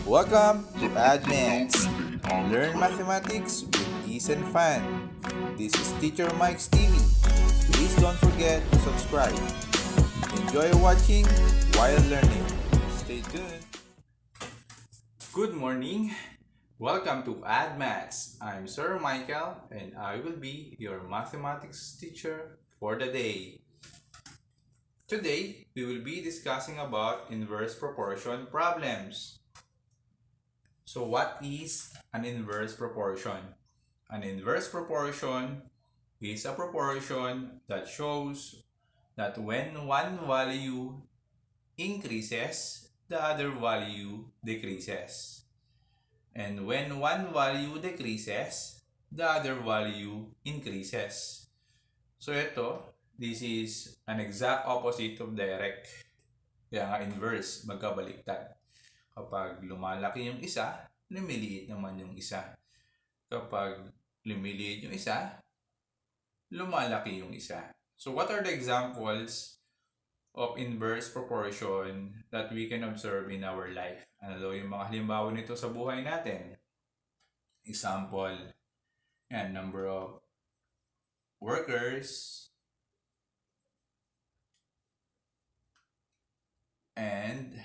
Welcome to AdMaths. Learn mathematics with ease and fun. This is Teacher Mike's TV. Please don't forget to subscribe. Enjoy watching while learning. Stay tuned. Good morning. Welcome to AdMaths. I'm Sir Michael and I will be your mathematics teacher for the day. Today, we will be discussing about inverse proportion problems. So what is an inverse proportion? An inverse proportion is a proportion that shows that when one value increases, the other value decreases. And when one value decreases, the other value increases. So this is an exact opposite of direct. Kaya nga inverse, magkabaliktad. Kapag lumalaki yung isa, lumiliit naman yung isa. Kapag lumiliit yung isa, lumalaki yung isa. So what are the examples of inverse proportion that we can observe in our life? Ano daw yung mga halimbawa nito sa buhay natin? Example, and number of workers and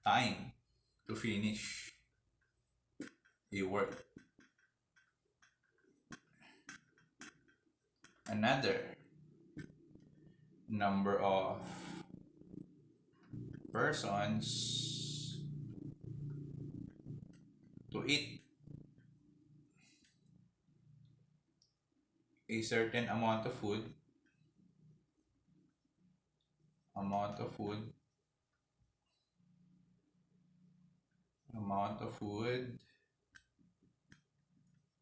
time to finish a work. Another, number of persons to eat a certain amount of food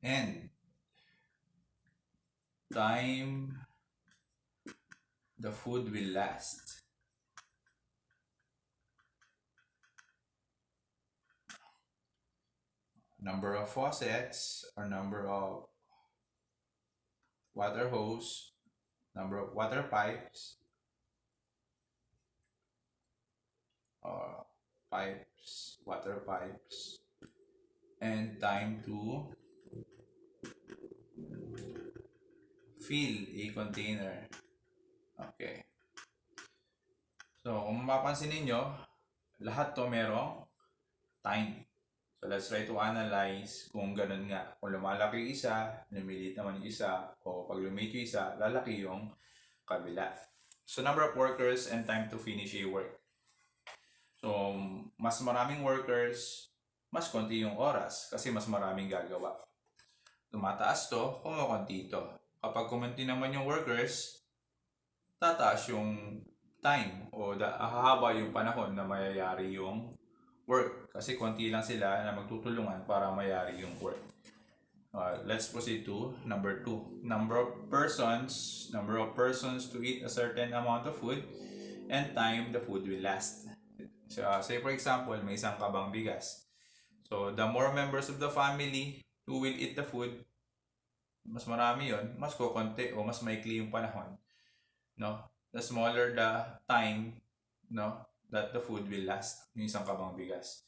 and time the food will last. Number of faucets or number of water hose, number of water pipes or water pipes, and time to fill a container. Okay. So, kung mapapansin ninyo, lahat to merong time. So, let's try to analyze kung ganun nga. Kung lumalaki yung isa, lumiliit naman yung isa, o pag lumiit yung isa, lalaki yung kabila. So, number of workers and time to finish a work. So, mas maraming workers, mas konti yung oras kasi mas maraming gagawa. Tumataas to, kumukunti ito. Kapag kumunti naman yung workers, tataas yung time o hahaba yung panahon na mayayari yung work. Kasi konti lang sila na magtutulungan para mayari yung work. Let's proceed to number 2. Number of persons to eat a certain amount of food and time the food will last. So, say for example, may isang kabang bigas. So, the more members of the family who will eat the food, mas marami yon, mas kukunti o mas maikli yung panahon. No? The smaller the time, no, that the food will last, yung isang kabang bigas.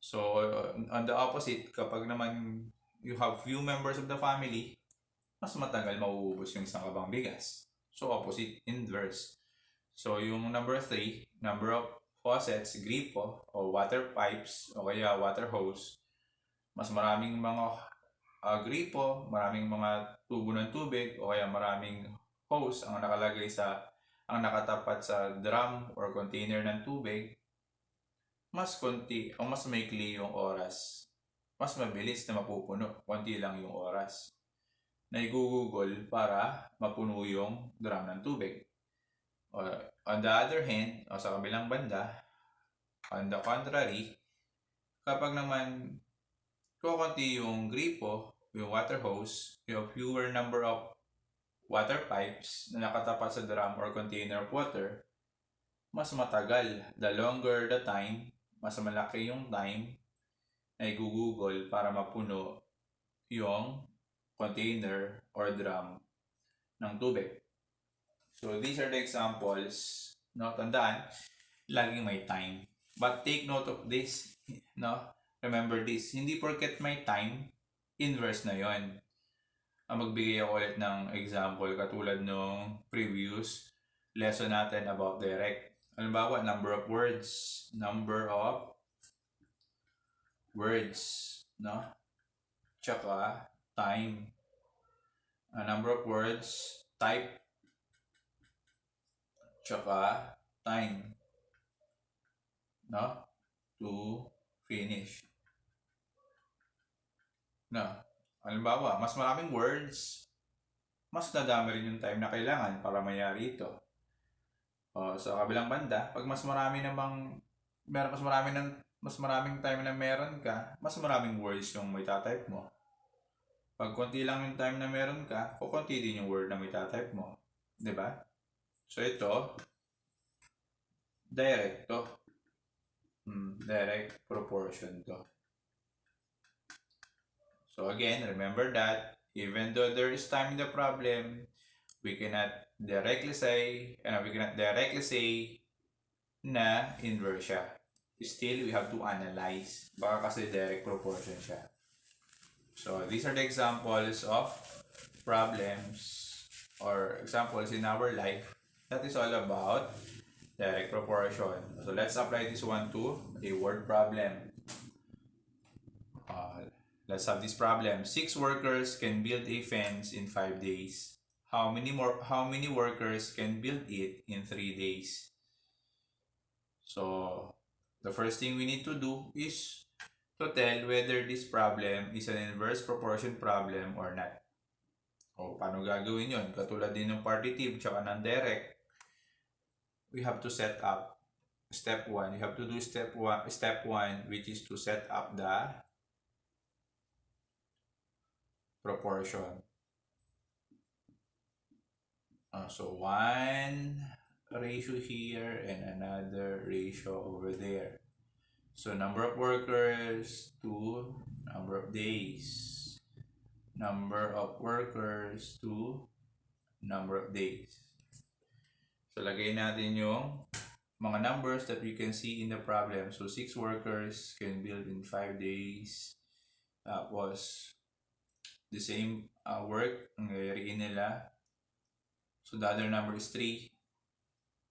So, on the opposite, kapag naman you have few members of the family, mas matagal mauubos yung isang kabang bigas. So, opposite, inverse. So, yung number 3, number of faucets, gripo, o water pipes, o kaya water hose, mas maraming mga gripo, maraming mga tubo ng tubig, o kaya maraming hose ang nakatapat sa drum or container ng tubig, mas konti o mas maikli yung oras. Mas mabilis na mapupuno, konti lang yung oras na igugugol para mapuno yung drum ng tubig. On the other hand, o sa kabilang banda, on the contrary, kapag naman kukunti yung gripo, yung water hose, yung fewer number of water pipes na nakatapat sa drum or container of water, mas matagal. The longer the time, mas malaki yung time na igugugol para mapuno yung container or drum ng tubig. So, these are the examples. No, tandaan, laging may time. But take note of this, no? Remember this, hindi porket may time, inverse na yon. Magbigay ako ulit ng example katulad nung previous lesson natin about direct. Halimbawa, number of words, no? Tsaka time. Number of words, type, tsaka time, no? To finish. No? Halimbawa, mas maraming words, mas nadami rin yung time na kailangan para mayari ito. Sa kabilang banda, pag mas marami namang mas maraming time na meron ka, mas maraming words yung may tatype mo. Pag konti lang yung time na meron ka, kukunti din yung word na may tatype mo. 'Di ba? So ito, direct to. Direct proportion to. So again, remember that even though there is time in the problem, we cannot directly say na inverse siya. Still, we have to analyze. Baka kasi direct proportion siya. So these are the examples of problems or examples in our life that is all about direct proportion. So let's apply this one to a word problem. Let's have this problem. 6 workers can build a fence in 5 days. How many workers can build it in 3 days? So the first thing we need to do is to tell whether this problem is an inverse proportion problem or not. O paano gagawin yun? Katulad din ng partitive tsaka ng direct, we have to set up step 1. You have to do step 1, which is to set up the proportion. So 1 ratio here and another ratio over there. So number of workers to number of days. Number of workers to number of days. So lagay natin yung mga numbers that we can see in the problem. So 6 workers can build in 5 days. Tapos the same work ang gagawin nila. So the other number is 3,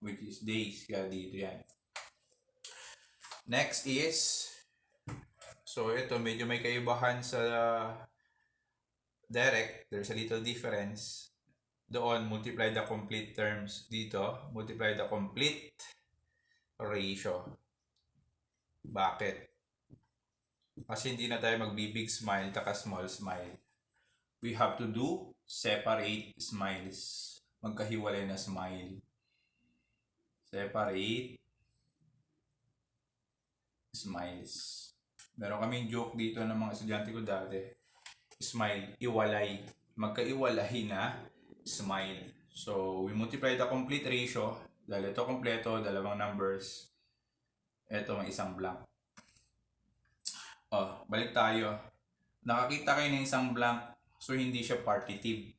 which is days. Kaya dito yan. Next is, so ito medyo may kaibahan sa direct. There's a little difference. Doon, multiply the complete terms. Dito, multiply the complete ratio. Bakit? Kasi hindi na tayo magbi-big smile taka small smile. We have to do separate smiles. Magkahiwalay na smile. Separate smiles. Meron kaming joke dito ng mga estudyante ko dati. Smile, iwalay. Magkaiwalay na smile. So, we multiply the complete ratio. Dahil ito kompleto, dalawang numbers. Ito may isang blank. Balik tayo. Nakakita kayo ng isang blank. So, hindi siya partitive.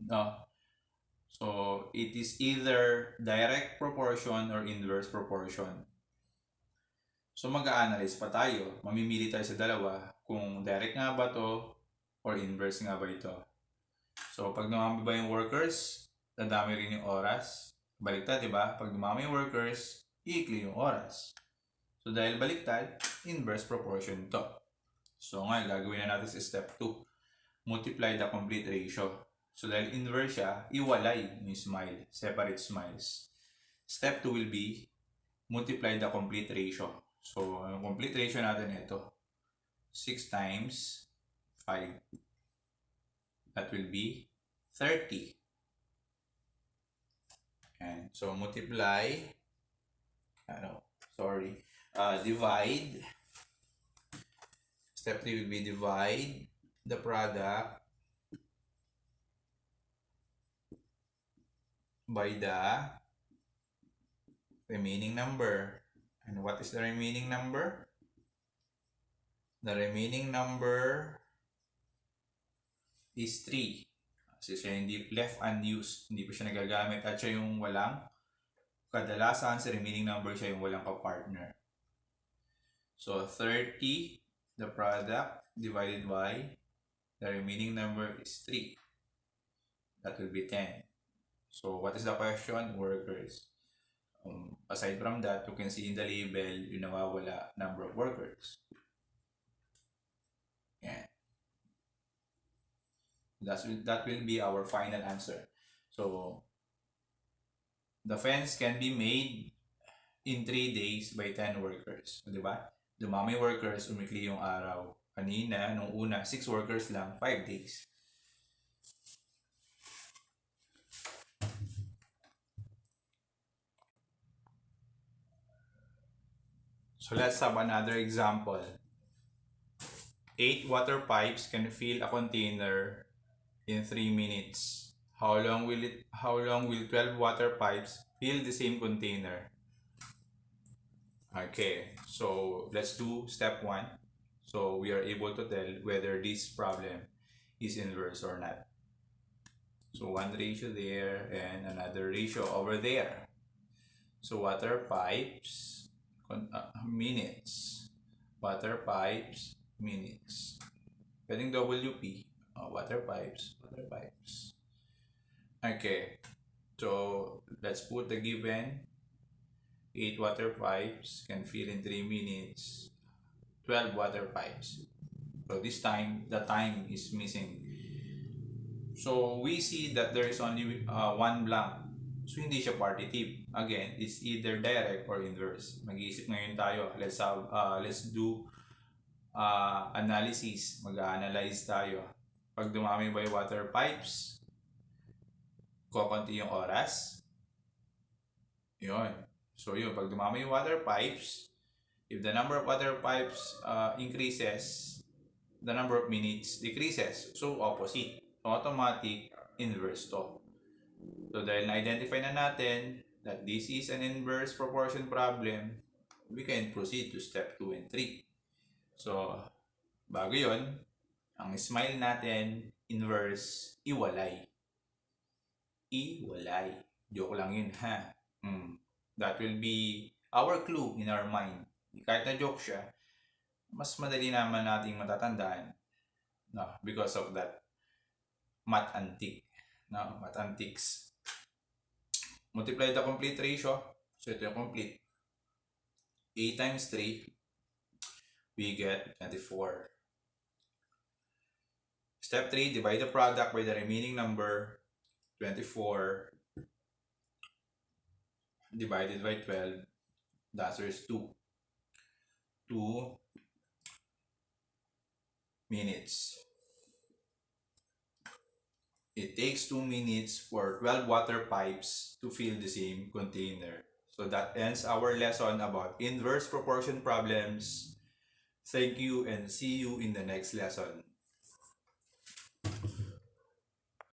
No? So, it is either direct proportion or inverse proportion. So, mag-a-analyze pa tayo. Mamimili tayo sa dalawa kung direct nga ba to or inverse nga ba ito. So, pag dumami ba yung workers, dadami rin yung oras. Baliktad, di ba? Pag dumami yung workers, iikli yung oras. So, dahil baliktad, inverse proportion to. So, ngayon, gagawin na natin sa step 2. Multiply the complete ratio. So, dahil inverse siya, iwalay yung smile. Separate smiles. Step 2 will be multiply the complete ratio. So, yung complete ratio natin ito. 6 times 5. That will be 30. And so, multiply. Divide. Step 3 will be divide the product by the remaining number. And what is the remaining number? The remaining number is 3. Kasi siya hindi left unused. Hindi pa siya nagagamit at siya yung walang kadalasan sa remaining number siya yung walang ka-partner. So 30, the product divided by the remaining number is 3. That will be 10. So what is the question? Workers. Aside from that, you can see in the label yung nawawala number of workers. Yeah. That will be our final answer. So the fence can be made in 3 days by 10 workers. So, di ba? Dumami workers, umikli yung araw. Kanina, nung una, 6 workers lang, 5 days. So let's have another example. 8 water pipes can fill a container in 3 minutes. How long will 12 water pipes fill the same container? Okay, so let's do step 1. So we are able to tell whether this problem is inverse or not. So one ratio there and another ratio over there. So water pipes minutes. Water pipes minutes. Pwedeng WP. Water pipes. Okay. So let's put the given 8 water pipes can fill in 3 minutes 12 water pipes. So this time, the time is missing. So we see that there is only one blank. So hindi siya partitive. Again, it's either direct or inverse. Mag-iisip ngayon tayo. Let's do analysis. Mag-analyze tayo. Pag dumami ba yung water pipes, kukunti yung oras. Yun. So yun, pag dumami yung water pipes, if the number of water pipes increases, the number of minutes decreases. So opposite. Automatic inverse to. So dahil na-identify na natin that this is an inverse proportion problem, we can proceed to step 2 and 3. So bago yun, ang smile natin, inverse, iwalay. Iwalay. Joke lang yun, ha? That will be our clue in our mind. Kahit na joke siya, mas madali naman nating matatandaan, no, because of that math antique. No, math antiques. Multiply the complete ratio. So ito yung complete. 8 times 3, we get 24. Step 3, divide the product by the remaining number. 24 divided by 12. The answer is 2. 2 minutes. It takes 2 minutes for 12 water pipes to fill the same container. So that ends our lesson about inverse proportion problems. Thank you and see you in the next lesson.